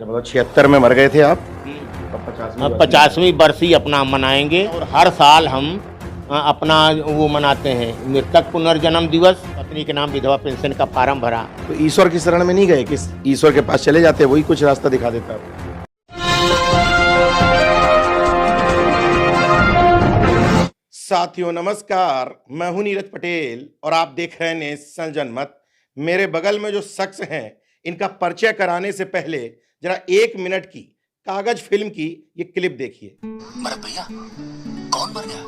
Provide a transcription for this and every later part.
अच्छा, मतलब 76 में मर गए थे आप? अब 50वीं बरसी अपना मनाएंगे और हर साल हम अपना वो मनाते हैं मृतक पुनर्जन्म दिवस। पत्नी के नाम विधवा पेंशन का फार्म भरा। तो ईश्वर की शरण में नहीं गए? किस ईश्वर के पास चले जाते, वही कुछ रास्ता दिखा देता आपको। साथियों नमस्कार, मैं हूं नीरज पटेल और आप देख रहे हैं नेशन जनमत। मेरे बगल में जो शख्स हैं, इनका परिचय कराने से पहले जरा 1 मिनट की कागज फिल्म की ये क्लिप देखिए। मरे भैया, कौन मर गया?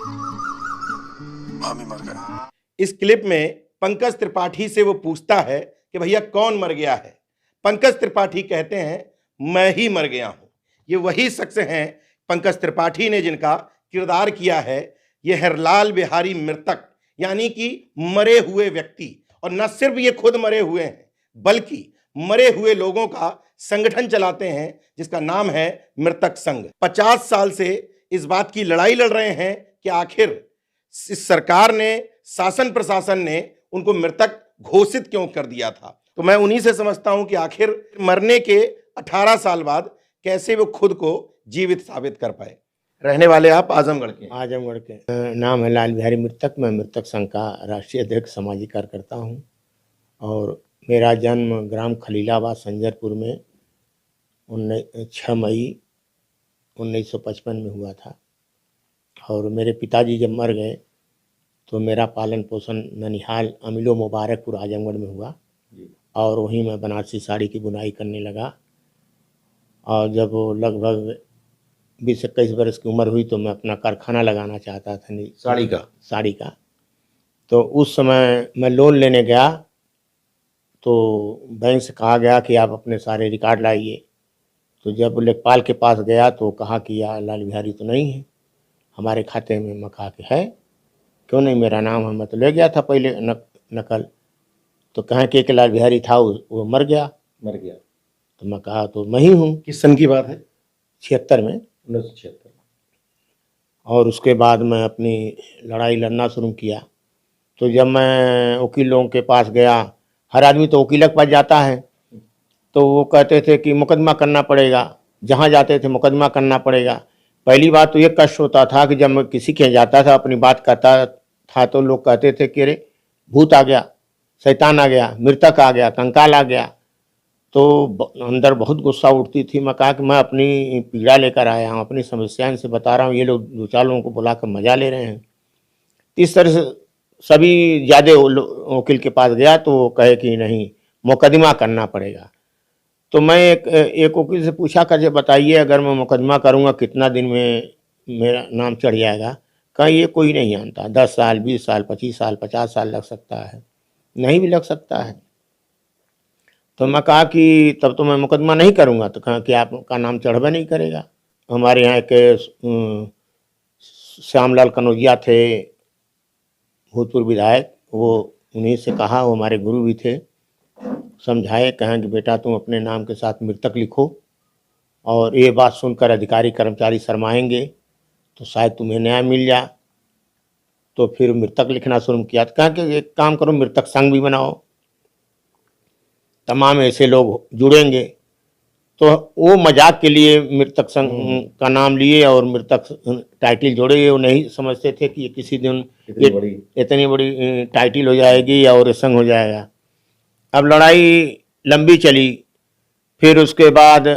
मामी मर गया। इस क्लिप में पंकज त्रिपाठी से वो पूछता है कि भैया कौन मर गया है। पंकज त्रिपाठी कहते हैं मैं ही मर गया हूं। ये वही शख्स हैं पंकज त्रिपाठी ने जिनका किरदार किया है। ये है लाल बिहारी मृतक, यानी कि मरे हुए व्यक्ति। और न सिर्फ ये खुद मरे हुए हैं, बल्कि मरे हुए लोगों का संगठन चलाते हैं जिसका नाम है मृतक संघ। 50 साल से इस बात की लड़ाई लड़ रहे हैं कि आखिर इस सरकार ने, शासन प्रशासन ने उनको मृतक घोषित क्यों कर दिया था। तो मैं उन्हीं से समझता हूं कि आखिर मरने के 18 साल बाद कैसे वो खुद को जीवित साबित कर पाए। रहने वाले आप आजमगढ़ के? आजमगढ़ के। नाम है लाल बिहारी मृतक। मैं मृतक संघ का राष्ट्रीय अध्यक्ष सामाजिक कार्यकर्ता हूँ और मेरा जन्म ग्राम खलीलाबाद संजरपुर में 6 मई 1955 में हुआ था। और मेरे पिताजी जब मर गए तो मेरा पालन पोषण ननिहाल अमीलो मुबारकपुर आजमगढ़ में हुआ और वहीं मैं बनारसी साड़ी की बुनाई करने लगा। और जब वो लगभग 20-21 वर्ष की उम्र हुई तो मैं अपना कारखाना लगाना चाहता था साड़ी का। तो उस समय मैं लोन लेने गया तो बैंक से कहा गया कि आप अपने सारे रिकॉर्ड लाइए। तो जब लेखपाल के पास गया तो कहा कि यार लाल बिहारी तो नहीं है हमारे खाते में। मैं कहा कि है, क्यों नहीं, मेरा नाम है। मैं तो ले गया था पहले नकल। तो कहें कि एक लाल बिहारी था वो मर गया। तो मैं कहा तो मैं ही हूँ। किस सन की बात है? 76 में, 1976। और उसके बाद मैं अपनी लड़ाई लड़ना शुरू किया। तो जब मैं वकीलों के पास गया, हर आदमी तो वकील के पास जाता है, तो वो कहते थे कि मुकदमा करना पड़ेगा। जहाँ जाते थे मुकदमा करना पड़ेगा। पहली बात तो ये कष्ट होता था कि जब मैं किसी के जाता था अपनी बात कहता था तो लोग कहते थे कि अरे भूत आ गया, शैतान आ गया, मृतक आ गया, कंकाल आ गया। तो अंदर बहुत गुस्सा उठती थी। मैं कहा कि मैं अपनी पीड़ा लेकर आया हूँ, अपनी समस्या इनसे बता रहा हूँ, ये लोग 2-4 लोगों को बुलाकर मजा ले रहे हैं। इस तरह से सभी ज़्यादा वकील के पास गया तो वो कहे कि नहीं मुकदमा करना पड़ेगा। तो मैं एक वकील से पूछा कर बताइए अगर मैं मुकदमा करूँगा कितना दिन में मेरा नाम चढ़ जाएगा। कहा ये कोई नहीं जानता, 10 साल, 20 साल, 25 साल, 50 साल लग सकता है, नहीं भी लग सकता है। तो मैं कहा कि तब तो मैं मुकदमा नहीं करूँगा। तो कहा कि आपका नाम चढ़वा नहीं करेगा। हमारे यहाँ के श्यामलाल कनौजिया थे भूतपूर्व विधायक, वो उन्हीं से कहा, वो हमारे गुरु भी थे, समझाए, कहें कि बेटा तुम अपने नाम के साथ मृतक लिखो और ये बात सुनकर अधिकारी कर्मचारी शर्माएंगे तो शायद तुम्हें न्याय मिल जाए। तो फिर मृतक लिखना शुरू किया। तो कहा कि एक काम करो मृतक संघ भी बनाओ, तमाम ऐसे लोग जुड़ेंगे। तो वो मजाक के लिए मृतक संघ का नाम लिए और मृतक टाइटल जोड़े। वो नहीं समझते थे कि ये किसी दिन इतनी बड़ी टाइटल हो जाएगी और संघ हो जाएगा। अब लड़ाई लंबी चली। फिर उसके बाद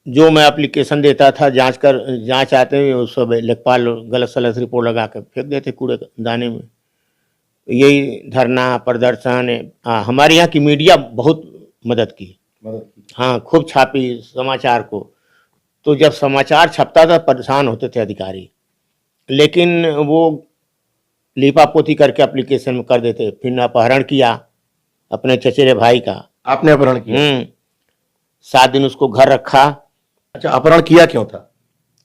जो मैं एप्लीकेशन देता था जांच आते हुए उस सब लेखपाल गलत सलत रिपोर्ट लगा कर फेंक देते कूड़े दाने में। यही धरना प्रदर्शन हमारे यहाँ की मीडिया बहुत मदद की। हाँ, खूब छापी समाचार को। तो जब समाचार छपता था परेशान होते थे अधिकारी, लेकिन वो लिपा पोती करके एप्लीकेशन में कर देते। फिर अपहरण किया अपने चचेरे भाई का। आपने अपहरण किया? 7 दिन उसको घर रखा। अच्छा, अपहरण किया क्यों था?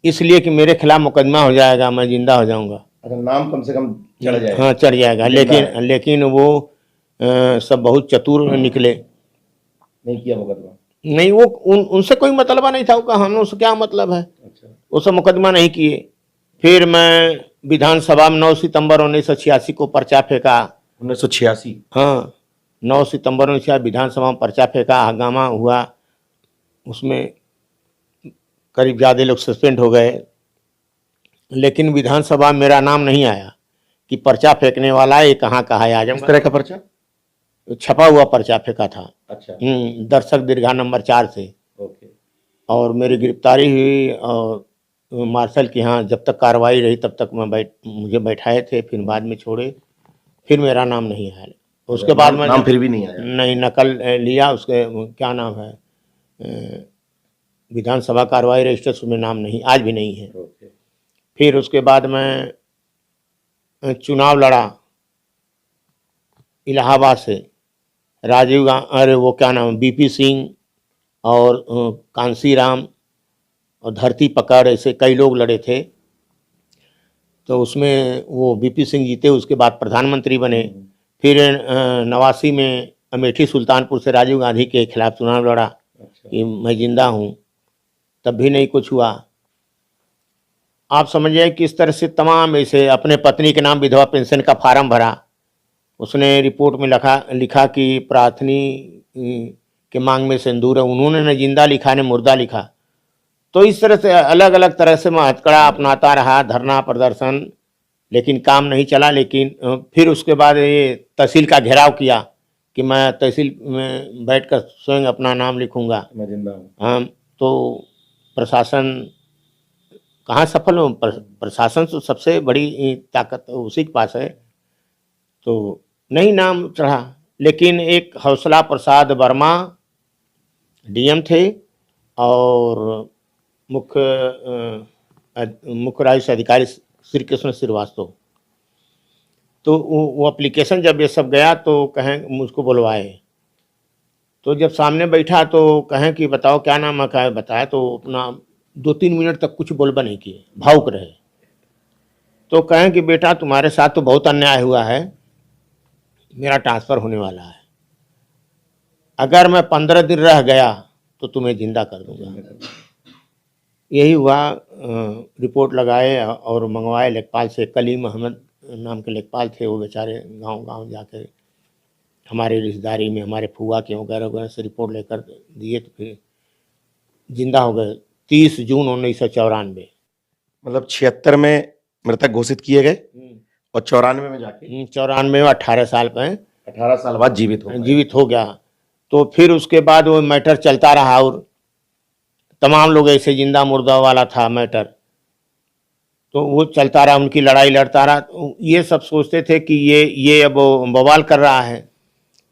इसलिए कि मेरे खिलाफ मुकदमा हो जाएगा, मैं जिंदा हो जाऊंगा। अच्छा, नाम कम से कम चढ़ जाएगा। हाँ चढ़ जाएगा। लेकिन वो सब बहुत चतुर निकले। नहीं किया मुकदमा? नहीं, वो उनसे कोई मतलब नहीं था। वो हम उससे क्या मतलब है। अच्छा, वो सब मुकदमा नहीं किए। फिर मैं विधानसभा में 9 सितंबर 1986 को पर्चा फेंका। 1986? हाँ, 9 सितंबर 1986 विधानसभा में पर्चा फेंका, हंगामा हुआ। उसमें करीब ज़्यादा लोग सस्पेंड हो गए, लेकिन विधानसभा में मेरा नाम नहीं आया कि पर्चा फेंकने वाला है, ये कहाँ का है इस आजमगढ़। तरह का पर्चा? छपा हुआ पर्चा फेंका था। अच्छा। दर्शक दीर्घा नंबर 4 से। ओके। और मेरी गिरफ्तारी हुई और मार्शल के यहाँ जब तक कार्रवाई रही तब तक मुझे बैठाए थे, फिर बाद में छोड़े, फिर मेरा नाम नहीं आया। उसके बाद मैं नाम फिर भी नहीं आया? नहीं, नकल लिया उसके, क्या नाम है, विधानसभा कार्रवाई रजिस्टर, उसमें नाम नहीं, आज भी नहीं है। ओके। फिर उसके बाद मैं चुनाव लड़ा इलाहाबाद से, अरे वो क्या नाम, बीपी सिंह और कांसी राम और धरती पकड़, ऐसे कई लोग लड़े थे। तो उसमें वो बीपी सिंह जीते, उसके बाद प्रधानमंत्री बने। फिर 89 में अमेठी सुल्तानपुर से राजीव गांधी के खिलाफ चुनाव लड़ा कि मैं जिंदा हूँ, तब भी नहीं कुछ हुआ। आप समझिए कि इस तरह से तमाम ऐसे, अपने पत्नी के नाम विधवा पेंशन का फार्म भरा, उसने रिपोर्ट में लिखा कि प्रार्थनी के मांग में सिंदूर है, उन्होंने न जिंदा लिखा न मुर्दा लिखा। तो इस तरह से अलग अलग तरह से मैं हथकड़ा अपनाता रहा, धरना प्रदर्शन, लेकिन काम नहीं चला। लेकिन फिर उसके बाद ये तहसील का घेराव किया कि मैं तहसील में बैठकर स्वयं अपना नाम लिखूंगा, मैं जिंदा हूँ। हाँ, तो प्रशासन कहाँ सफल हो, प्रशासन तो सबसे बड़ी ताकत उसी के पास है, तो नहीं नाम चढ़ा। लेकिन एक हौसला प्रसाद वर्मा डीएम थे और मुख्य राजस्व अधिकारी श्री कृष्ण श्रीवास्तव, तो वो एप्लीकेशन जब ये सब गया तो कहें मुझको बुलवाए। तो जब सामने बैठा तो कहें कि बताओ क्या नाम है, बताया तो अपना 2-3 मिनट तक कुछ बोलबा नहीं किए, भावुक रहे। तो कहें कि बेटा तुम्हारे साथ तो बहुत अन्याय हुआ है, मेरा ट्रांसफ़र होने वाला है, अगर मैं 15 दिन रह गया तो तुम्हें जिंदा कर दूंगा। यही हुआ, रिपोर्ट लगाए और मंगवाए लेखपाल से। कलीम अहमद नाम के लेखपाल थे, वो बेचारे गांव गांव जाकर हमारे रिश्तेदारी में हमारे फुआ के वगैरह वगैरह से रिपोर्ट लेकर दिए, तो फिर जिंदा हो गए 30 जून 1994। मतलब 76 में मृतक घोषित किए गए और 94 में जाके 94 में 18 साल पे 18 साल बाद जीवित हो गया। तो फिर उसके बाद वो मैटर चलता रहा और तमाम लोग ऐसे जिंदा मुर्दा वाला था मैटर, तो वो चलता रहा, उनकी लड़ाई लड़ता रहा। तो ये सब सोचते थे कि ये अब बवाल कर रहा है।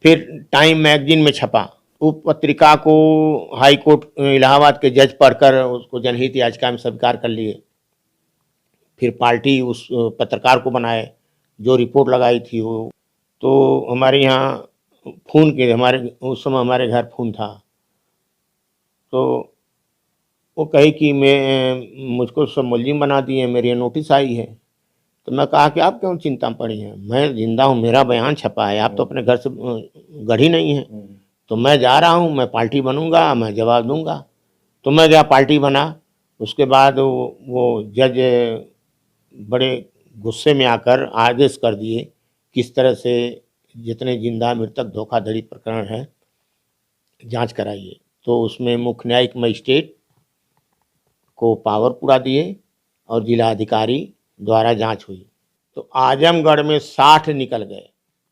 फिर टाइम मैगजीन में छपा, वो पत्रिका को हाई कोर्ट इलाहाबाद के जज पढ़कर उसको जनहित याचिका में स्वीकार कर लिए। फिर पार्टी उस पत्रकार को बनाए जो रिपोर्ट लगाई थी वो। तो हमारे यहाँ खून के, उस समय हमारे घर खून था, तो वो कही कि मुझको सब मुलजिम बना दिए, मेरी नोटिस आई है। तो मैं कहा कि आप क्यों चिंता में पड़ी हैं, मैं जिंदा हूँ, मेरा बयान छपा है, आप तो अपने घर से गढ़ी नहीं है, तो मैं जा रहा हूँ, मैं पार्टी बनूंगा, मैं जवाब दूंगा। तो मैं गया, पार्टी बना। उसके बाद वो जज बड़े गुस्से में आकर आदेश कर दिए किस तरह से जितने जिंदा मृतक धोखाधड़ी प्रकरण है जांच कराइए। तो उसमें मुख्य न्यायिक मजिस्ट्रेट को पावर पूरा दिए और जिला अधिकारी द्वारा जांच हुई। तो आजमगढ़ में 60 निकल गए।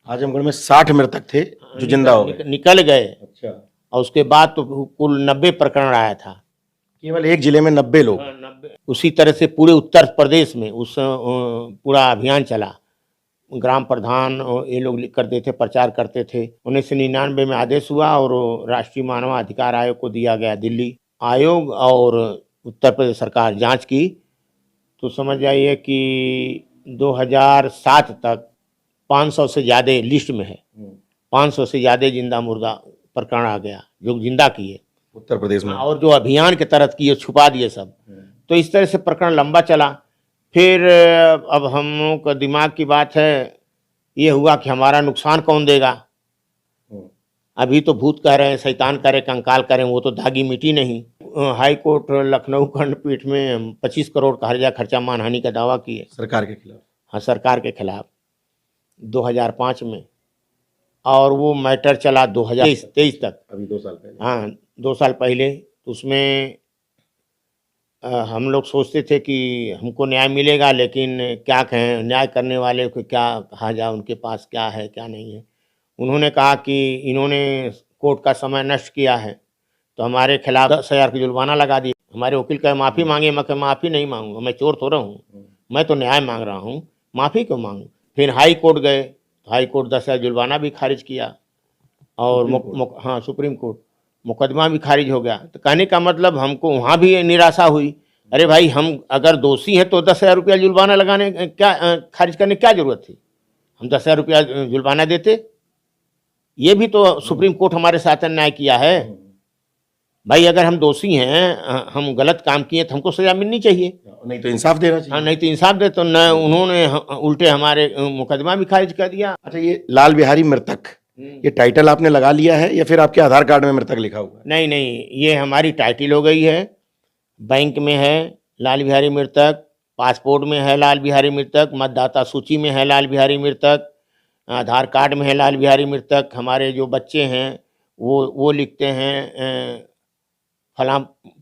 आजमगढ़ में 60 मृतक थे जो जिंदा हो गए। निकल गए। अच्छा। और उसके बाद तो कुल 90 प्रकरण आया था। केवल एक जिले में 90 लोग। 90। उसी तरह से पूरे उत्तर प्रदेश में उस पूरा अभियान चला। ग्राम प्रधान ये लोग लिख करते थे, प्रचार करते थे। 1999 में आदेश हुआ और राष्ट्रीय मानवाधिकार आयोग को दिया गया। दिल्ली आयोग और उत्तर प्रदेश सरकार जांच की तो समझ जाइए कि 2007 तक 500 से ज़्यादा लिस्ट में है। 500 से ज़्यादा जिंदा मुर्दा प्रकरण आ गया जो जिंदा किए उत्तर प्रदेश में, और जो अभियान के तहत किए छुपा दिए सब। तो इस तरह से प्रकरण लंबा चला। फिर अब हम लोग का दिमाग की बात है, ये हुआ कि हमारा नुकसान कौन देगा। अभी तो भूत कह रहे हैं, शैतान करे, कंकाल करें, वो तो धागी मिटी नहीं। हाई कोर्ट लखनऊ खंडपीठ में 25 करोड़ का हर्जा खर्चा मानहानि का दावा किए सरकार के खिलाफ। हाँ, सरकार के खिलाफ 2005 में। और वो मैटर चला 2023 तक। अभी 2 साल पहले। हाँ, 2 साल पहले तो उसमें हम लोग सोचते थे कि हमको न्याय मिलेगा, लेकिन क्या कहें, न्याय करने वाले को क्या कहा जाए, उनके पास क्या है क्या नहीं है। उन्होंने कहा कि इन्होंने कोर्ट का समय नष्ट किया है, तो हमारे खिलाफ 10,000 की जुर्माना लगा दी। हमारे वकील का माफ़ी मांगे, मैं कहा माफ़ी नहीं मांगूंगा, मैं चोर थोड़ा हूँ, मैं तो न्याय मांग रहा हूँ, माफ़ी क्यों मांगूँ। फिर हाई कोर्ट गए, तो हाई कोर्ट 10,000 जुर्माना भी खारिज किया, और हाँ, सुप्रीम कोर्ट मुकदमा भी खारिज हो गया। तो कहने का मतलब हमको वहाँ भी निराशा हुई। अरे भाई, हम अगर दोषी हैं तो 10,000 रुपया जुर्माना लगाने क्या खारिज करने क्या जरूरत थी, हम 10,000 रुपया जुर्माना देते। ये भी तो सुप्रीम कोर्ट हमारे साथ अन्याय किया है। भाई, अगर हम दोषी हैं, हम गलत काम किए तो हमको सजा मिलनी चाहिए, नहीं तो इंसाफ देना चाहिए। हाँ, नहीं तो इंसाफ दे। तो न उन्होंने उल्टे हमारे मुकदमा भी खारिज कर दिया। अच्छा, ये लाल बिहारी मृतक, ये टाइटल आपने लगा लिया है या फिर आपके आधार कार्ड में मृतक लिखा हुआ है? नहीं नहीं, ये हमारी टाइटल हो गई है, बैंक में है लाल बिहारी मृतक, पासपोर्ट में है लाल बिहारी मृतक, मतदाता सूची में है लाल बिहारी मृतक, आधार कार्ड में है लाल बिहारी मृतक। हमारे जो बच्चे हैं वो लिखते हैं फलां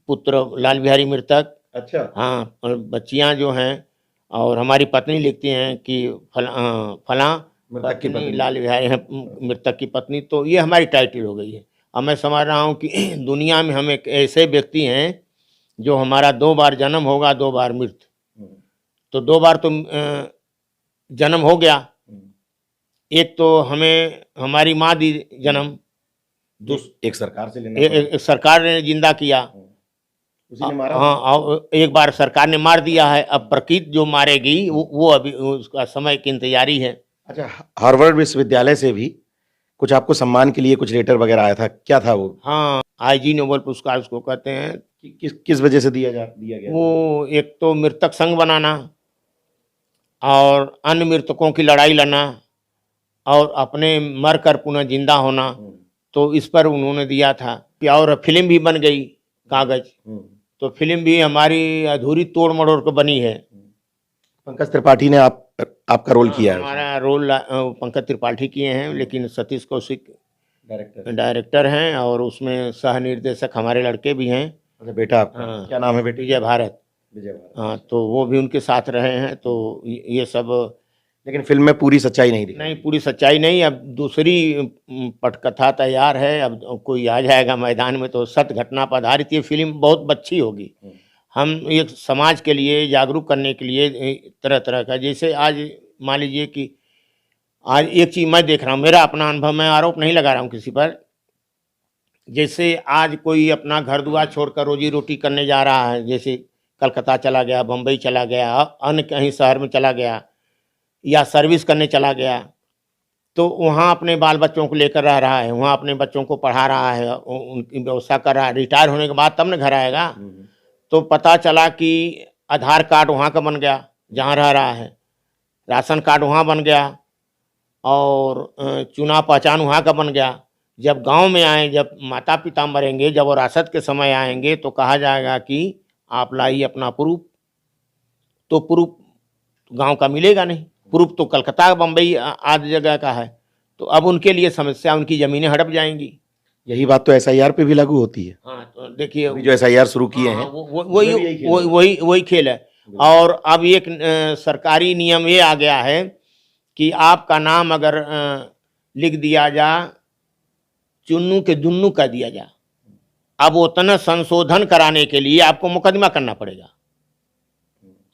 पुत्र लाल बिहारी मृतक। अच्छा। हाँ, और बच्चियां जो हैं और हमारी पत्नी लिखती हैं कि फलां मृतक की पत्नी। लाल बिहारी है, मृतक की पत्नी। तो ये हमारी टाइटल हो गई है। अब मैं समझ रहा हूँ कि दुनिया में हम एक ऐसे व्यक्ति हैं जो हमारा 2 बार जन्म होगा, 2 बार मृत्यु। तो 2 बार तो जन्म हो गया, एक तो हमें हमारी माँ दी जन्म, एक सरकार से लेना एक सरकार ने जिंदा किया, उसी ने मारा। हाँ, और एक बार सरकार ने मार दिया है। अब प्रकृति जो मारेगी वो अभी उसका समय की इंतजारी है। अच्छा, हार्वर्ड विश्वविद्यालय से भी कुछ आपको सम्मान के लिए कुछ लेटर वगैरह आया था, क्या था वो? हाँ, IG नोबेल पुरस्कार उसको कहते हैं। किस वजह से दिया गया? वो एक तो मृतक संघ बनाना और अन्य मृतकों की लड़ाई लड़ना और अपने मर कर पुनः जिंदा होना, तो इस पर उन्होंने दिया था। और फिल्म भी बन गई कागज, तो फिल्म भी हमारी अधूरी तोड़ मरोड़ कर बनी है। पंकज त्रिपाठी ने आपका रोल किया है? हमारा रोल पंकज त्रिपाठी किए हैं, लेकिन सतीश कौशिक डायरेक्टर। डायरेक्टर हैं और उसमें सह निर्देशक हमारे लड़के भी हैं। अच्छा, बेटा आपका हाँ। क्या नाम है बेटे? विजय भारत। विजय भारत। हाँ, तो वो भी उनके साथ रहे हैं। तो ये सब, लेकिन फिल्म में पूरी सच्चाई नहीं दिखाई। नहीं, पूरी सच्चाई नहीं। अब दूसरी पटकथा तैयार है, अब कोई आ जाएगा मैदान में, तो सत्य घटना पर आधारित ये फिल्म बहुत अच्छी होगी। हम एक समाज के लिए जागरूक करने के लिए तरह तरह का, जैसे आज मान लीजिए कि आज एक चीज़ मैं देख रहा हूँ, मेरा अपना अनुभव, मैं आरोप नहीं लगा रहा हूँ किसी पर। जैसे आज कोई अपना घर दुआर छोड़कर रोजी रोटी करने जा रहा है, जैसे कलकत्ता चला गया, बम्बई चला गया, अन्य कहीं शहर में चला गया या सर्विस करने चला गया, तो वहाँ अपने बाल बच्चों को लेकर रह रहा है, वहाँ अपने बच्चों को पढ़ा रहा है, उनकी व्यवस्था कर रहा है। रिटायर होने के बाद तब न घर आएगा। तो पता चला कि आधार कार्ड वहाँ का बन गया जहाँ रह रहा है, राशन कार्ड वहाँ बन गया और चुनाव पहचान वहाँ का बन गया। जब गांव में आए, जब माता पिता मरेंगे, जब वरासत के समय आएंगे, तो कहा जाएगा कि आप लाइए अपना प्रूफ। तो प्रूफ गांव का मिलेगा नहीं, प्रूफ तो कलकत्ता बम्बई आदि जगह का है। तो अब उनके लिए समस्या, उनकी ज़मीनें हड़प जाएंगी। यही बात तो SIR पे भी लागू होती है। हाँ, तो देखिए जो SIR शुरू किए हैं, वही खेल है। और अब एक सरकारी नियम ये आ गया है कि आपका नाम अगर लिख दिया जा, चुन्नू के दुन्नू कर दिया जा, अब उतना संशोधन कराने के लिए आपको मुकदमा करना पड़ेगा।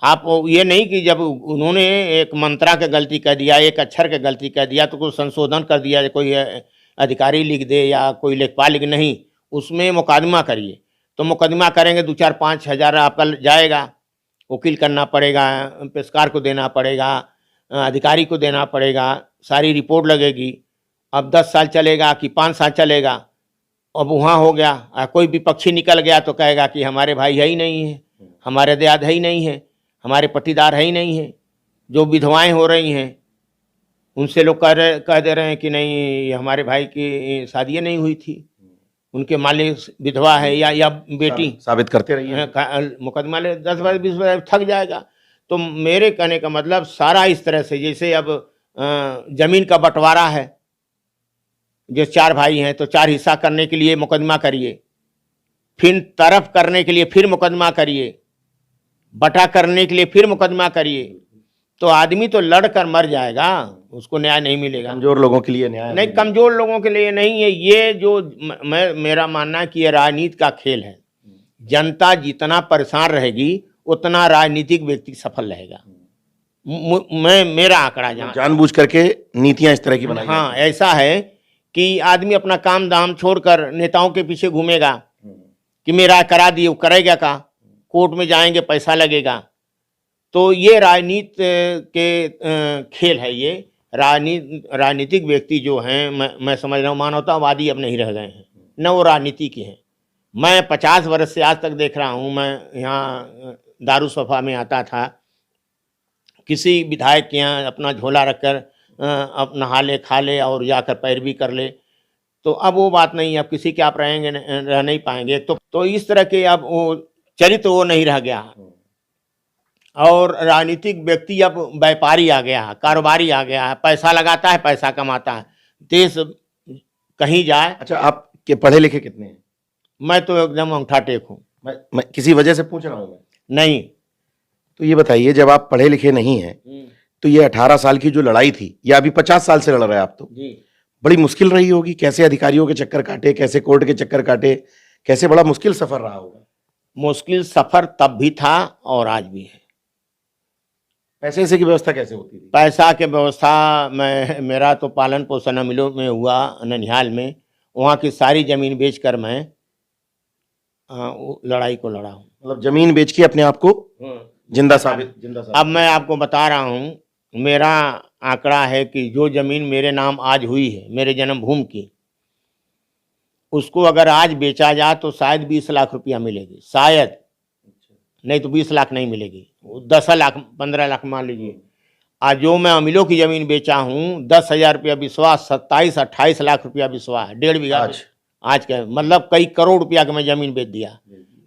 आप ये नहीं कि जब उन्होंने एक मंत्रा का गलती कर दिया, एक अक्षर का गलती कर दिया, तो कुछ संशोधन कर दिया, कोई अधिकारी लिख दे या कोई लेखपाल लिख, नहीं, उसमें मुकदमा करिए। तो मुकदमा करेंगे 2-4-5 हज़ार आपका जाएगा, वकील करना पड़ेगा, पेशकार को देना पड़ेगा, अधिकारी को देना पड़ेगा, सारी रिपोर्ट लगेगी। अब 10 साल चलेगा कि 5 साल चलेगा। अब वहाँ हो गया, कोई विपक्षी निकल गया तो कहेगा कि हमारे भाई है ही नहीं है, हमारे दयाद है ही नहीं है, हमारे पट्टीदार है ही नहीं है। जो विधवाएं हो रही हैं उनसे लोग कह दे रहे हैं कि नहीं, हमारे भाई की शादी नहीं हुई थी, उनके मालिक विधवा है या बेटी, साबित करते रहिए। मुकदमा ले 10-20 बार थक जाएगा। तो मेरे कहने का मतलब सारा इस तरह से, जैसे अब जमीन का बंटवारा है, जो 4 भाई हैं तो 4 हिस्सा करने के लिए मुकदमा करिए, फिर तरफ करने के लिए फिर मुकदमा करिए, बटा करने के लिए फिर मुकदमा करिए, तो आदमी तो लड़कर मर जाएगा, उसको न्याय नहीं मिलेगा। कमजोर लोगों के लिए न्याय नहीं, कमजोर लोगों के लिए नहीं है ये। जो मेरा मानना है कि ये राजनीति का खेल है। जनता जितना परेशान रहेगी उतना राजनीतिक व्यक्ति सफल रहेगा। मेरा आंकड़ा जहाँ जानबूझ करके नीतियां इस तरह की बनाई हाँ ऐसा है कि आदमी अपना काम धाम छोड़कर नेताओं के पीछे घूमेगा कि मेरा करा दिए, वो करेगा का, कोर्ट में जाएंगे पैसा लगेगा। तो ये राजनीति के खेल है। ये राजनीतिक व्यक्ति जो हैं, मैं समझ रहा हूँ मानवतावादी अब नहीं रह गए हैं, न वो राजनीति के हैं। मैं 50 वर्ष से आज तक देख रहा हूँ। मैं यहाँ दारुसफा में आता था, किसी विधायक के यहाँ अपना झोला रखकर अब नहा ले खा ले और जाकर पैरवी कर ले, तो अब वो बात नहीं। अब किसी के आप रहेंगे रह नहीं पाएंगे। तो इस तरह के अब वो चरित्र वो नहीं रह गया। और राजनीतिक व्यक्ति अब व्यापारी आ गया है, कारोबारी आ गया है, पैसा लगाता है, पैसा कमाता है, देश कहीं जाए। अच्छा, आप के पढ़े लिखे कितने हैं? मैं तो एकदम अंगूठा टेक हूँ। मैं किसी वजह से पूछ रहा हूँ मैं। नहीं, तो ये बताइए, जब आप पढ़े लिखे नहीं हैं तो ये 18 साल की जो लड़ाई थी, या अभी 50 साल से लड़ रहे हैं आप, तो जी बड़ी मुश्किल रही होगी। कैसे अधिकारियों के चक्कर काटे, कैसे कोर्ट के चक्कर काटे, कैसे बड़ा मुश्किल सफर रहा होगा। मुश्किल सफर तब भी था और आज भी है। पैसे से की व्यवस्था कैसे होती थी? पैसा के व्यवस्था मेरा तो पालन पोषण अमिलों में हुआ, ननिहाल में। वहाँ की सारी जमीन बेचकर मैं लड़ाई को लड़ा हूँ। मतलब जमीन बेच के अपने आप को जिंदा साबित। अब मैं आपको बता रहा हूँ, मेरा आंकड़ा है कि जो जमीन मेरे नाम आज हुई है मेरे जन्मभूमि की, उसको अगर आज बेचा जाए तो शायद 20 लाख रुपया मिलेगी, शायद, नहीं तो 20 लाख नहीं मिलेगी, 10 लाख 15 लाख मान लीजिए। आज जो मैं अमीलों की जमीन बेचा हूँ 10,000 रुपया विश्वास, 27-28 लाख रुपया विश्वास, 1.5 बीघा आज का, मतलब कई करोड़ रुपया का मैं जमीन बेच दिया।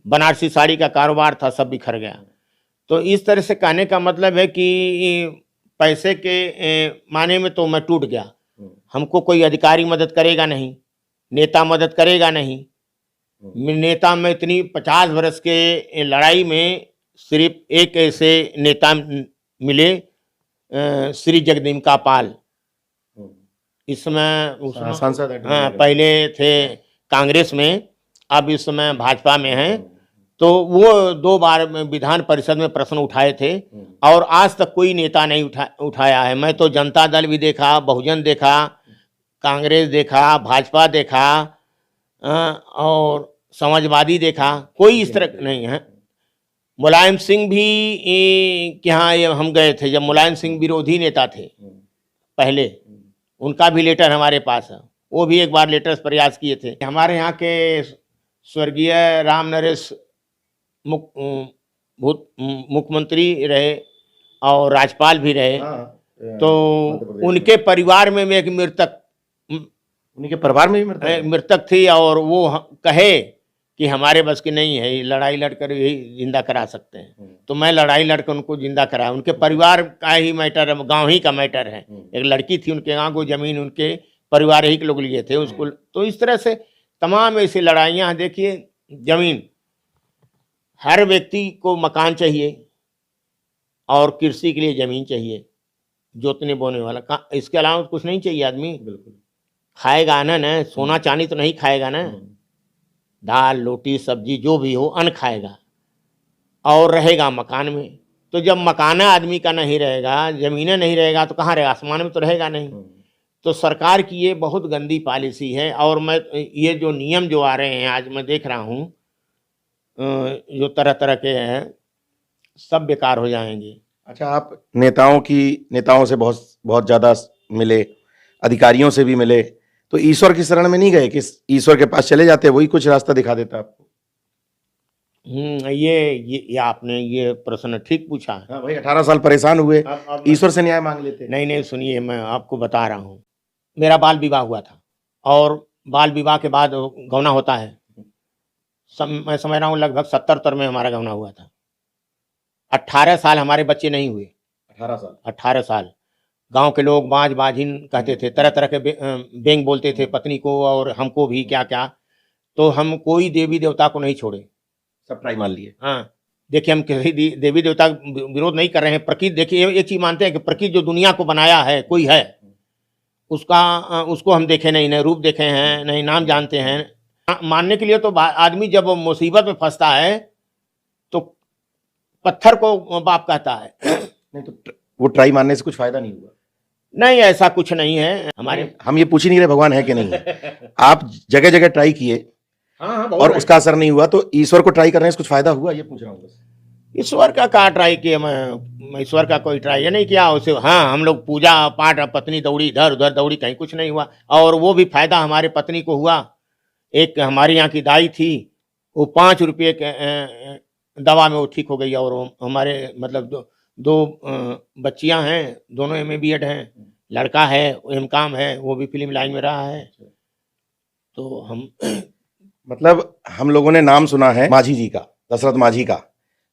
बनारसी साड़ी का कारोबार था, सब बिखर गया। तो इस तरह से कहने का मतलब है कि पैसे के माने में तो मैं टूट गया। हमको कोई अधिकारी मदद करेगा नहीं, नेता मदद करेगा नहीं। नेता में इतनी 50 वर्ष के लड़ाई में सिर्फ एक ऐसे नेता मिले, श्री जगदीम्बिका पाल। इसमें सांसद, हाँ, पहले थे कांग्रेस में, अब इस समय भाजपा में हैं। तो वो 2 बार विधान परिषद में प्रश्न उठाए थे और आज तक कोई नेता नहीं उठाया है। मैं तो जनता दल भी देखा, बहुजन देखा, कांग्रेस देखा, भाजपा देखा और समाजवादी देखा, कोई इस तरह नहीं है। मुलायम सिंह भी के यहाँ हम गए थे जब मुलायम सिंह विरोधी नेता थे पहले, उनका भी लेटर हमारे पास है। वो भी एक बार लेटर प्रयास किए थे। हमारे यहाँ के स्वर्गीय राम नरेश मुख्यमंत्री रहे और राज्यपाल भी रहे। तो उनके परिवार में एक मृतक, उनके परिवार में भी मृतक थी और वो कहे कि हमारे बस की नहीं है, ये लड़ाई लड़कर यही जिंदा करा सकते हैं। तो मैं लड़ाई लड़कर उनको जिंदा कराया। उनके परिवार का ही मैटर है, गांव ही का मैटर है। एक लड़की थी उनके गांव को, जमीन उनके परिवार ही के लोग लिए थे उसको। तो इस तरह से तमाम ऐसी लड़ाइयाँ। देखिए, जमीन, हर व्यक्ति को मकान चाहिए और कृषि के लिए जमीन चाहिए, जोतने बोने वाला। इसके अलावा कुछ नहीं चाहिए। आदमी खाएगा ना, सोना चांदी तो नहीं खाएगा ना, दाल रोटी सब्जी जो भी हो अन्न खाएगा और रहेगा मकान में। तो जब मकान आदमी का नहीं रहेगा, जमीनें नहीं रहेगा, तो कहाँ रहेगा? आसमान में तो रहेगा नहीं। तो सरकार की ये बहुत गंदी पॉलिसी है। और मैं ये जो नियम जो आ रहे हैं आज मैं देख रहा हूँ, जो तरह तरह के हैं, सब बेकार हो जाएंगे। अच्छा, आप नेताओं से बहुत ज्यादा मिले, अधिकारियों से भी मिले, तो ईश्वर की शरण में नहीं गए कि ईश्वर के पास चले जाते, वही कुछ रास्ता दिखा देता आपको? ये आपने ये प्रश्न ठीक पूछा। हाँ भाई, 18 साल परेशान हुए, ईश्वर से न्याय मांग लेते। नहीं, सुनिए, मैं आपको बता रहा हूँ। मेरा बाल विवाह हुआ था और बाल विवाह के बाद गौना होता है। मैं समझ रहा हूँ लगभग 77 में हमारा गौना हुआ था। 18 साल हमारे बच्चे नहीं हुए। 18 साल गांव के लोग बाजिन कहते थे, तरह तरह के व्यंग बोलते थे पत्नी को और हमको भी क्या क्या। तो हम कोई देवी देवता को नहीं छोड़े। सब ट्राई मान लिए। हाँ, देखिए हम किसी देवी देवता का विरोध नहीं कर रहे हैं। प्रकृति, देखिए एक चीज मानते हैं कि प्रकृति जो दुनिया को बनाया है, कोई है उसको हम देखे नहीं, न रूप देखे हैं, नहीं नाम जानते हैं। मानने के लिए तो आदमी जब मुसीबत में फंसता है तो पत्थर को बाप कहता है। नहीं तो वो ट्राई मानने से कुछ फायदा नहीं हुआ। नहीं, ऐसा कुछ नहीं है हमारे। हम ये पूछ ही नहीं रहे भगवान है कि नहीं है। आप जगह जगह ट्राई किए हाँ, और उसका असर नहीं हुआ, तो ईश्वर को ट्राई करने से कुछ फायदा हुआ, ये पूछ रहा हूँ बस। ईश्वर का क्या ट्राई किया, मैं ईश्वर का कोई ट्राई नहीं किया उसे। हाँ, हम लोग पूजा पाठ, पत्नी दौड़ी इधर उधर दौड़ी, कहीं कुछ नहीं हुआ। और वो भी फायदा हमारे पत्नी को हुआ। एक हमारे यहाँ की दाई थी, वो 5 रुपये के दवा में वो ठीक हो गई। और हमारे मतलब दो बच्चियां हैं, दोनों MA BEd हैं, लड़का है M.Com है, वो भी फिल्म लाइन में रहा है। तो हम मतलब हम लोगों ने नाम सुना है माझी जी का, दशरथ माझी का,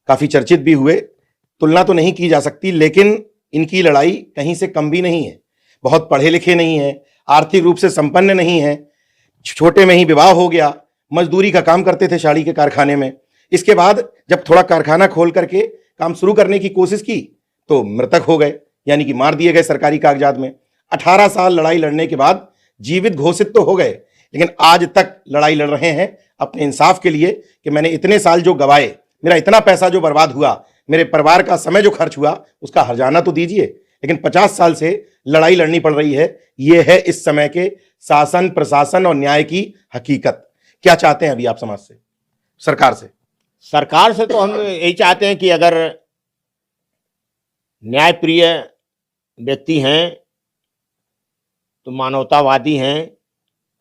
काफी चर्चित भी हुए। तुलना तो नहीं की जा सकती, लेकिन इनकी लड़ाई कहीं से कम भी नहीं है। बहुत पढ़े लिखे नहीं है, आर्थिक रूप से संपन्न नहीं है, छोटे में ही विवाह हो गया, मजदूरी का काम करते थे साड़ी के कारखाने में। इसके बाद जब थोड़ा कारखाना खोल करके काम शुरू करने की कोशिश की तो मृतक हो गए, यानी कि मार दिए गए सरकारी कागजात में। 18 साल लड़ाई लड़ने के बाद जीवित घोषित तो हो गए, लेकिन आज तक लड़ाई लड़ रहे हैं अपने इंसाफ के लिए कि मैंने इतने साल जो गवाए, मेरा इतना पैसा जो बर्बाद हुआ, मेरे परिवार का समय जो खर्च हुआ, उसका हर्जाना तो दीजिए। लेकिन 50 साल से लड़ाई लड़नी पड़ रही है। ये है इस समय के शासन, प्रशासन और न्याय की हकीकत। क्या चाहते हैं अभी आप समाज से, सरकार से? सरकार से तो हम यही चाहते हैं कि अगर न्यायप्रिय व्यक्ति हैं, तो मानवतावादी हैं,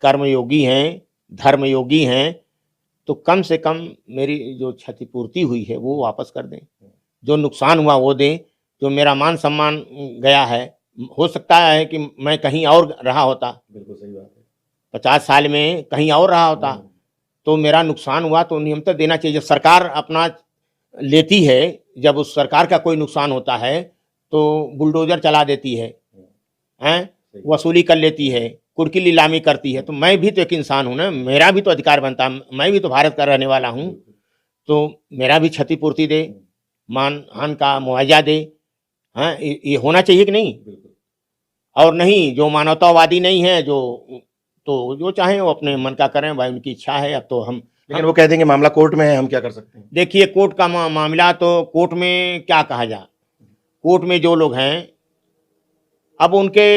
कर्मयोगी हैं, धर्मयोगी हैं, तो कम से कम मेरी जो क्षतिपूर्ति हुई है वो वापस कर दें, जो नुकसान हुआ वो दें। जो मेरा मान सम्मान गया है, हो सकता है कि मैं कहीं और रहा होता, बिल्कुल सही बात है, 50 साल में कहीं और रहा होता, तो मेरा नुकसान हुआ तो नियमित देना चाहिए। जब सरकार अपना लेती है, जब उस सरकार का कोई नुकसान होता है तो बुलडोजर चला देती है, वसूली कर लेती है, कुर्की नीलामी करती है। तो मैं भी तो एक इंसान हूँ ना, मेरा भी तो अधिकार बनता है, मैं भी तो भारत का रहने वाला हूँ, तो मेरा भी क्षतिपूर्ति दे, मान हान का मुआवजा दे। हाँ, ये होना चाहिए कि नहीं? और नहीं, जो मानवतावादी नहीं है, जो चाहे वो अपने मन का करें, भाई उनकी इच्छा है। अब तो हम, लेकिन वो कह देंगे मामला कोर्ट में है, हम क्या कर सकते हैं? देखिए कोर्ट का मामला तो कोर्ट में क्या कहा जा, कोर्ट में जो लोग हैं, अब उनके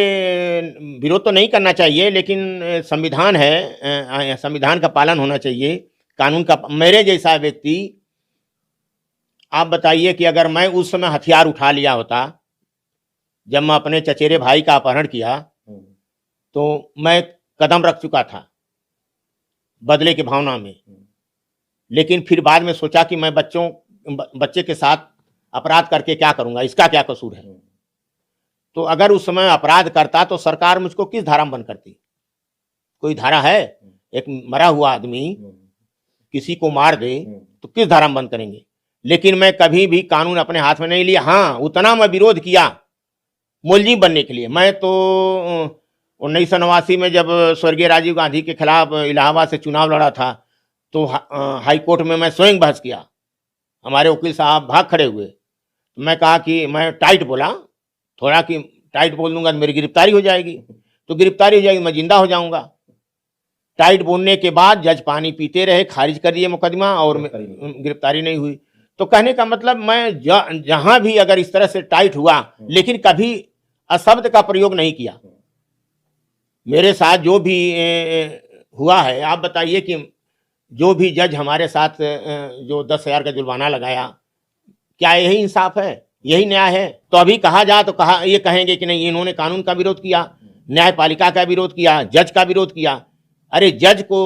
विरोध तो नहीं करना चाहिए, लेकिन संविधान है, संविधान का पालन होना चाहिए, कानून का। मेरे जैसा व्यक्ति, आप बताइए कि अगर मैं उस समय हथियार उठा लिया होता, जब मैं अपने चचेरे भाई का अपहरण किया, तो मैं कदम रख चुका था बदले की भावना में। लेकिन फिर बाद में सोचा कि मैं बच्चे के साथ अपराध करके क्या करूंगा, इसका क्या कसूर है। तो अगर उस समय अपराध करता तो सरकार मुझको किस धारा में बंद करती? कोई धारा है? एक मरा हुआ आदमी किसी को मार दे तो किस धारा में बंद करेंगे? लेकिन मैं कभी भी कानून अपने हाथ में नहीं लिया। हाँ, उतना मैं विरोध किया मुलजिम बनने के लिए। मैं तो 1989 में जब स्वर्गीय राजीव गांधी के खिलाफ इलाहाबाद से चुनाव लड़ा था, तो हाई कोर्ट में मैं स्वयं बहस किया। हमारे वकील साहब भाग खड़े हुए, तो मैं कहा कि मैं टाइट बोला थोड़ा, कि टाइट बोल दूंगा तो मेरी गिरफ्तारी हो जाएगी, तो गिरफ्तारी हो जाएगी, मैं जिंदा हो जाऊंगा। टाइट बोलने के बाद जज पानी पीते रहे, खारिज कर दिए मुकदमा, और गिरफ्तारी नहीं हुई। तो कहने का मतलब, मैं जहां भी अगर इस तरह से टाइट हुआ, लेकिन कभी अशब्द का प्रयोग नहीं किया। मेरे साथ जो भी हुआ है, आप बताइए कि जो भी जज हमारे साथ जो 10,000 का जुर्माना लगाया, क्या यही इंसाफ है, यही न्याय है? तो अभी कहा जाए तो ये कहेंगे कि नहीं, इन्होंने कानून का विरोध किया, न्यायपालिका का विरोध किया, जज का विरोध किया। अरे जज को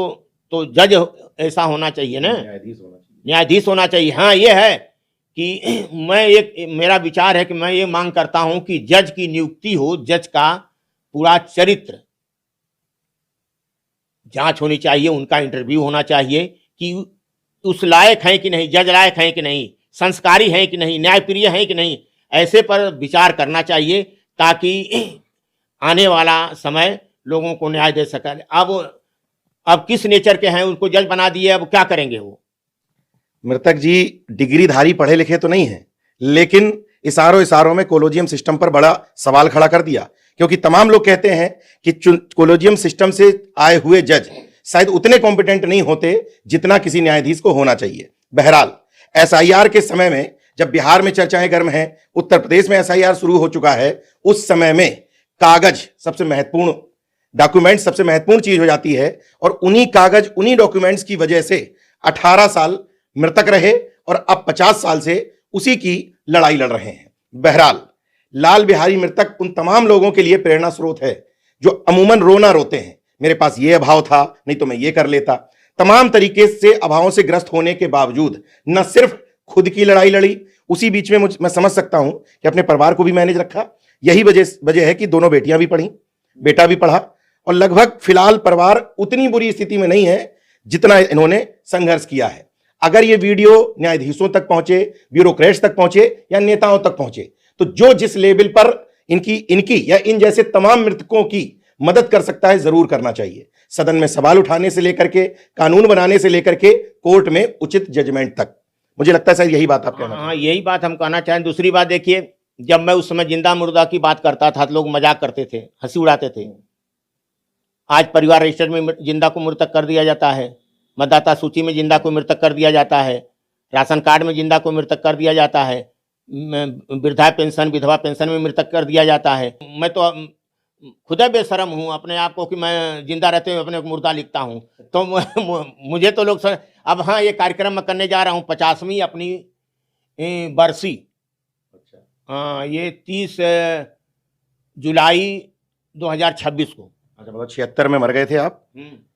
तो जज ऐसा होना चाहिए ना, न्यायाधीश होना चाहिए। हाँ, ये है कि मेरा विचार है कि मैं ये मांग करता हूं कि जज की नियुक्ति हो, जज का पूरा चरित्र जांच होनी चाहिए, उनका इंटरव्यू होना चाहिए कि उस लायक हैं कि नहीं, जज लायक हैं कि नहीं, संस्कारी हैं कि नहीं, न्यायप्रिय हैं कि नहीं, ऐसे पर विचार करना चाहिए, ताकि आने वाला समय लोगों को न्याय दे सके। अब किस नेचर के हैं, उनको जज बना दिए, अब क्या करेंगे वो। मृतक जी डिग्रीधारी पढ़े लिखे तो नहीं है, लेकिन इशारों में कोलोजियम सिस्टम पर बड़ा सवाल खड़ा कर दिया, क्योंकि तमाम लोग कहते हैं कि कोलोजियम सिस्टम से आए हुए जज शायद उतने कॉम्पिटेंट नहीं होते जितना किसी न्यायाधीश को होना चाहिए। बहरहाल एसआईआर के समय में, जब बिहार में चर्चाएं गर्म हैं, उत्तर प्रदेश में एसआईआर शुरू हो चुका है, उस समय में कागज सबसे महत्वपूर्ण, डॉक्यूमेंट सबसे महत्वपूर्ण चीज हो जाती है, और उन्हीं कागज, उन्हीं डॉक्यूमेंट्स की वजह से 18 साल मृतक रहे और अब 50 साल से उसी की लड़ाई लड़ रहे हैं। बहरहाल लाल बिहारी मृतक उन तमाम लोगों के लिए प्रेरणा स्रोत है जो अमूमन रोना रोते हैं, मेरे पास ये अभाव था, नहीं तो मैं ये कर लेता। तमाम तरीके से अभावों से ग्रस्त होने के बावजूद न सिर्फ खुद की लड़ाई लड़ी, उसी बीच में मैं समझ सकता हूं कि अपने परिवार को भी मैनेज रखा। यही वजह है कि दोनों बेटियां भी पढ़ी, बेटा भी पढ़ा, और लगभग फिलहाल परिवार उतनी बुरी स्थिति में नहीं है जितना इन्होंने संघर्ष किया है। अगर ये वीडियो न्यायाधीशों तक पहुंचे, ब्यूरोक्रेट्स तक पहुंचे या नेताओं तक पहुंचे, तो जो जिस लेवल पर इनकी या इन जैसे तमाम मृतकों की मदद कर सकता है, जरूर करना चाहिए। सदन में सवाल उठाने से लेकर के, कानून बनाने से लेकर के, कोर्ट में उचित जजमेंट तक। मुझे लगता है शायद यही बात आप कहना हाँ, यही बात हम कहना चाहें। दूसरी बात देखिए, जब मैं उस समय जिंदा मुर्दा की बात करता था तो लोग मजाक करते थे, हंसी उड़ाते थे। आज परिवार रजिस्टर में जिंदा को मृतक कर दिया जाता है, मतदाता सूची में जिंदा को मृतक कर दिया जाता है, राशन कार्ड में जिंदा को मृतक कर दिया जाता है, वृद्धा पेंशन, विधवा पेंशन में मृतक कर दिया जाता है। मैं तो खुदा बेशरम हूँ अपने आप को कि मैं जिंदा रहते हुए अपने को मुर्दा लिखता हूँ। तो मुझे तो लोग अब हाँ, ये कार्यक्रम मैं करने जा रहा हूँ 50वीं अपनी बरसी। हाँ, ये 30 जुलाई 2026 को। अच्छा, मतलब 76 में मर गए थे आप,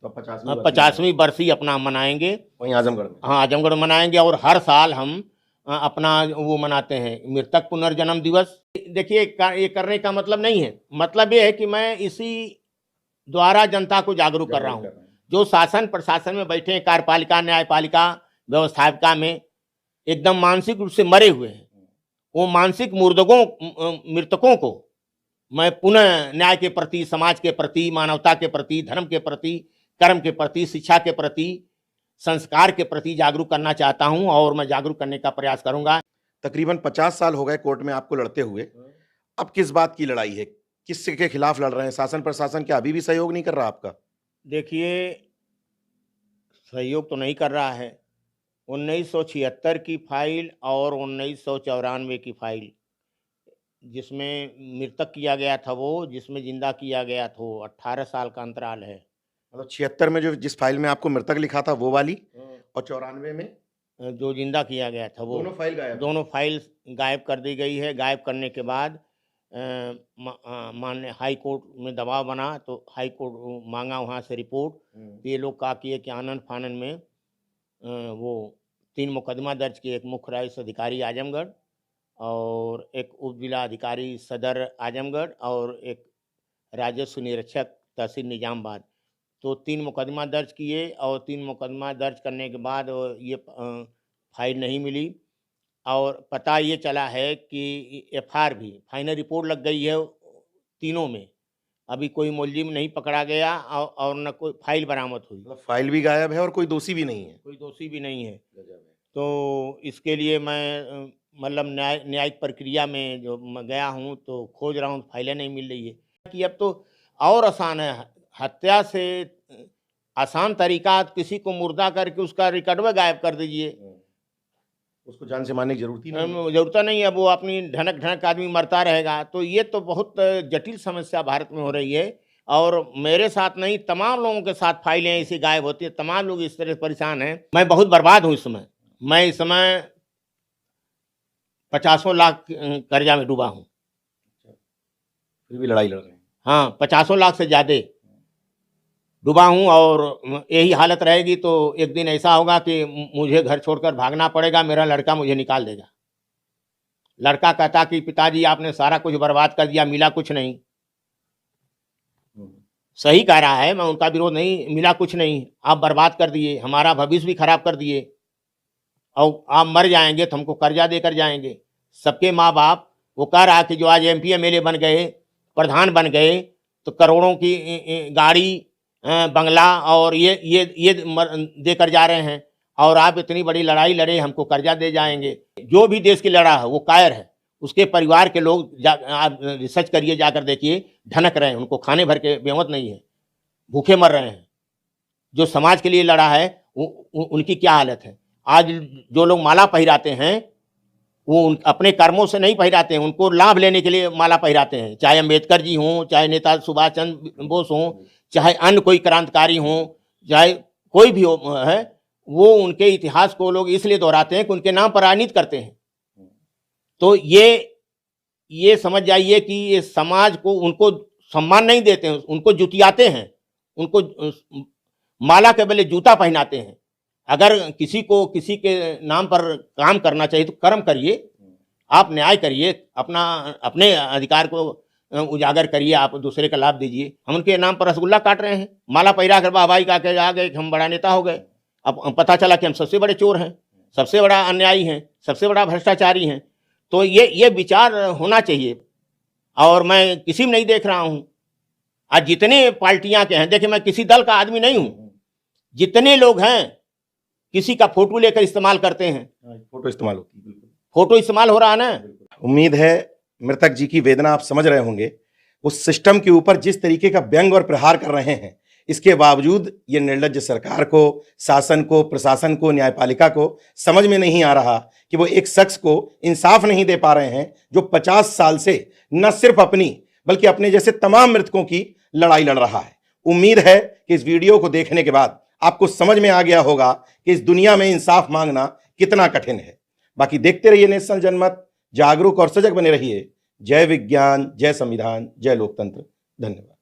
तो 50वीं बरसी अपना मनाएंगे वहीं आजमगढ़ में। हाँ, आजमगढ़ में मनाएंगे, और हर साल हम अपना वो मनाते हैं मृतक पुनर्जन्म दिवस। देखिए, ये करने का मतलब नहीं है, मतलब ये है कि मैं इसी द्वारा जनता को जागरूक कर रहा हूँ। जो शासन प्रशासन में बैठे हैं, कार्यपालिका, न्यायपालिका, व्यवस्थापिका में एकदम मानसिक रूप से मरे हुए हैं, वो मानसिक मृतकों को मैं पुनः न्याय के प्रति, समाज के प्रति, मानवता के प्रति, धर्म के प्रति, कर्म के प्रति, शिक्षा के प्रति, संस्कार के प्रति जागरूक करना चाहता हूं, और मैं जागरूक करने का प्रयास करूंगा। तकरीबन 50 साल हो गए कोर्ट में आपको लड़ते हुए। अब किस बात की लड़ाई है, किसके खिलाफ लड़ रहे हैं? शासन प्रशासन क्या अभी भी सहयोग नहीं कर रहा आपका? देखिए, सहयोग तो नहीं कर रहा है। 1976 की फाइल और 1994 की फाइल, जिसमें मृतक किया गया था वो, जिसमें जिंदा किया गया था वो, 18 साल का अंतराल है। मतलब 76 में जो जिस फाइल में आपको मृतक लिखा था वो वाली, और 94 में जो जिंदा किया गया था वो, दोनों फाइल गायब कर दी गई है। गायब करने के बाद माननीय हाई कोर्ट में दबाव बना, तो हाई कोर्ट मांगा वहाँ से रिपोर्ट। तो ये लोग कहा कि आनन फानन में वो 3 मुकदमा दर्ज किए, एक मुख्य न्यायाधीश अधिकारी आजमगढ़, और एक उप जिला अधिकारी सदर आजमगढ़, और एक राजस्व निरीक्षक तहसील निजामाबाद। तो 3 मुकदमा दर्ज किए, और 3 मुकदमा दर्ज करने के बाद ये फाइल नहीं मिली, और पता ये चला है कि एफआईआर भी, फाइनल रिपोर्ट लग गई है तीनों में, अभी कोई मुलजिम नहीं पकड़ा गया, और न कोई फाइल बरामद हुई। मतलब फाइल भी गायब है और कोई दोषी भी नहीं है। कोई दोषी भी नहीं है। तो इसके लिए मैं मतलब न्यायिक प्रक्रिया में जो मैं गया हूँ, तो खोज रहा हूँ, फाइलें नहीं मिल रही है। कि अब तो और आसान है, हत्या से आसान तरीका, किसी को मुर्दा करके उसका रिकॉर्ड गायब कर दीजिए, उसको जान से मारने की जरूरत नहीं है। वो अपनी ढनक आदमी मरता रहेगा। तो ये तो बहुत जटिल समस्या भारत में हो रही है, और मेरे साथ नहीं, तमाम लोगों के साथ फाइलें ऐसी गायब होती है। तमाम लोग इस तरह से परेशान हैं। मैं बहुत बर्बाद हूँ इस समय। मैं इस समय 50 लाख कर्जा में डूबा हूँ, फिर भी लड़ाई लड़ रहे हैं। हाँ, 50 लाख से ज़्यादा डूबा हूँ, और यही हालत रहेगी तो एक दिन ऐसा होगा कि मुझे घर छोड़कर भागना पड़ेगा, मेरा लड़का मुझे निकाल देगा। लड़का कहता कि पिताजी आपने सारा कुछ बर्बाद कर दिया, मिला कुछ नहीं। सही कह रहा है, मैं उनका विरोध नहीं, मिला कुछ नहीं, आप बर्बाद कर दिए, हमारा भविष्य भी खराब कर दिए, और आप मर जाएंगे तो हमको कर्जा देकर जाएंगे। सबके माँ बाप, वो कह रहा कि जो आज MP MLA बन गए, प्रधान बन गए, तो करोड़ों की गाड़ी, बंगला और ये देकर जा रहे हैं, और आप इतनी बड़ी लड़ाई लड़े, हमको कर्जा दे जाएंगे। जो भी देश की लड़ा है वो कायर है, उसके परिवार के लोग आप रिसर्च करिए, जाकर देखिए, ढनक रहे हैं, उनको खाने भर के बेमत नहीं है, भूखे मर रहे हैं। जो समाज के लिए लड़ा है उनकी क्या हालत है। आज जो लोग माला पहिराते हैं वो अपने कर्मों से नहीं पहिराते हैं, उनको लाभ लेने के लिए माला पहिराते हैं, चाहे अम्बेडकर जी हों, चाहे नेता सुभाष चंद्र बोस हों, चाहे अन्य कोई क्रांतिकारी हों, चाहे कोई भी हो है, वो उनके इतिहास को लोग इसलिए दोहराते हैं कि उनके नाम पर राजनीति करते हैं। तो ये समझ जाइए कि ये समाज को, उनको सम्मान नहीं देते हैं, उनको जुतियाते हैं, उनको माला के बदले जूता पहनाते हैं। अगर किसी को किसी के नाम पर काम करना चाहिए तो कर्म करिए, आप न्याय करिए, अपने अधिकार को उजागर करिए, आप दूसरे का लाभ दीजिए। हम उनके नाम पर रसगुल्ला काट रहे हैं, माला पहिरा कर वाहवाही का के आ गए, हम बड़ा नेता हो गए। अब पता चला कि हम सबसे बड़े चोर हैं, सबसे बड़ा अन्यायी हैं, सबसे बड़ा भ्रष्टाचारी हैं। तो ये विचार होना चाहिए, और मैं किसी में नहीं देख रहा हूँ। आज जितने पार्टियां के हैं, देखिए मैं किसी दल का आदमी नहीं हूँ, जितने लोग हैं किसी का फोटो लेकर इस्तेमाल करते हैं। फोटो इस्तेमाल होती है, बिल्कुल फोटो इस्तेमाल हो रहा है ना। उम्मीद है मृतक जी की वेदना आप समझ रहे होंगे। उस सिस्टम के ऊपर जिस तरीके का व्यंग और प्रहार कर रहे हैं, इसके बावजूद ये निर्लज्ज सरकार को, शासन को, प्रशासन को, न्यायपालिका को समझ में नहीं आ रहा कि वो एक शख्स को इंसाफ नहीं दे पा रहे हैं जो 50 साल से न सिर्फ अपनी बल्कि अपने जैसे तमाम मृतकों की लड़ाई लड़ रहा है। उम्मीद है कि इस वीडियो को देखने के बाद आपको समझ में आ गया होगा कि इस दुनिया में इंसाफ मांगना कितना कठिन है। बाकी देखते रहिए नेशनल जनमत, जागरूक और सजग बने रहिए। जय विज्ञान, जय संविधान, जय लोकतंत्र। धन्यवाद।